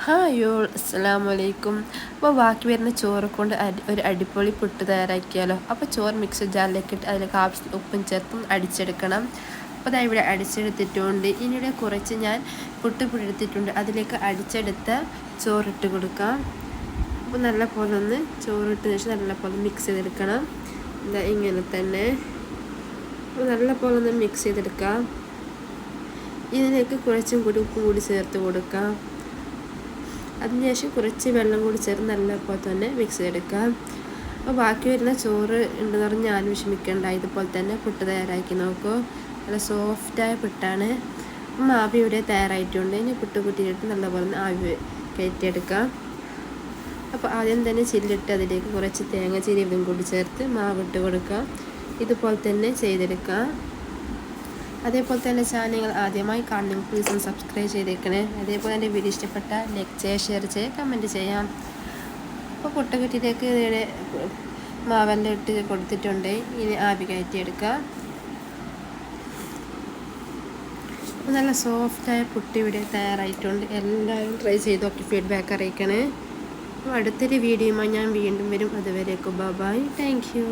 ഹായോ അസ്സലാമു അലൈക്കും. അപ്പോൾ ബാക്കി വരുന്ന ചോറ് കൊണ്ട് ഒരു അടിപൊളി പുട്ട് തയ്യാറാക്കിയാലോ. അപ്പോൾ ചോറ് മിക്സി ജാറിലേക്ക് ഇട്ട് അതിലേക്ക് ആവശ്യത്തിന് ഉപ്പും ചേർത്തും അടിച്ചെടുക്കണം. അപ്പോൾ അതാ ഇവിടെ അടിച്ചെടുത്തിട്ടുണ്ട്. ഇനിയുടെ കുറച്ച് ഞാൻ പുട്ടെടുത്തിട്ടുണ്ട്. അതിലേക്ക് അടിച്ചെടുത്ത ചോറിട്ട് കൊടുക്കാം. അപ്പോൾ നല്ല പോലെ ഒന്ന് ചോറിട്ടതിന് ശേഷം നല്ല പോലെ മിക്സ് ചെയ്തെടുക്കണം. എന്താ ഇങ്ങനെ തന്നെ അപ്പോൾ നല്ല പോലെ ഒന്ന് മിക്സ് ചെയ്തെടുക്കാം. ഇതിലേക്ക് കുറച്ചും കൂടി ഉപ്പും കൂടി ചേർത്ത് കൊടുക്കാം. അതിനുശേഷം കുറച്ച് വെള്ളം കൂടി ചേർത്ത് നല്ല പോലെ തന്നെ മിക്സ് ചെയ്തെടുക്കാം. അപ്പോൾ ബാക്കി വരുന്ന ചോറ് ഉണ്ടെന്ന് പറഞ്ഞാൽ ഞാൻ വിഷമിക്കേണ്ട. ഇതുപോലെ തന്നെ പുട്ട് തയ്യാറാക്കി നോക്കൂ. നല്ല സോഫ്റ്റായ പുട്ടാണ്. ആവി ഇവിടെ തയ്യാറായിട്ടുണ്ട്. ഇനി പുട്ട് കുട്ടിയിട്ട് നല്ലപോലെ ആവി കയറ്റിയെടുക്കാം. അപ്പോൾ ആദ്യം തന്നെ ചില്ലിട്ട് അതിലേക്ക് കുറച്ച് തേങ്ങ ചിരിയും കൂടി ചേർത്ത് മാവിട്ട് കൊടുക്കാം. ഇതുപോലെ തന്നെ ചെയ്തെടുക്കാം. അതേപോലെ തന്നെ ചാനൽ ആദ്യമായി കാണണമെങ്കിൽ പ്ലീസ് ഒന്ന് സബ്സ്ക്രൈബ് ചെയ്തേക്കണേ. അതേപോലെ എൻ്റെ വീഡിയോ ഇഷ്ടപ്പെട്ട ലൈക്ക് ചെയ്യുക, ഷെയർ ചെയ്യുക, കമൻറ്റ് ചെയ്യാം. അപ്പോൾ പുട്ടുകുറ്റിയിലേക്ക് മാവെല്ലാം ഇട്ട് കൊടുത്തിട്ടുണ്ട്. ഇനി ആവി കയറ്റിയെടുക്കാം. നല്ല സോഫ്റ്റായ പുട്ട് ഇവിടെ തയ്യാറായിട്ടുണ്ട്. എല്ലാവരും ട്രൈ ചെയ്ത് നോക്കി ഫീഡ്ബാക്ക് അറിയിക്കണേ. അപ്പോൾ അടുത്തൊരു വീഡിയോയുമായി ഞാൻ വീണ്ടും വരും. അതുവരേക്കും ബൈ. Thank you.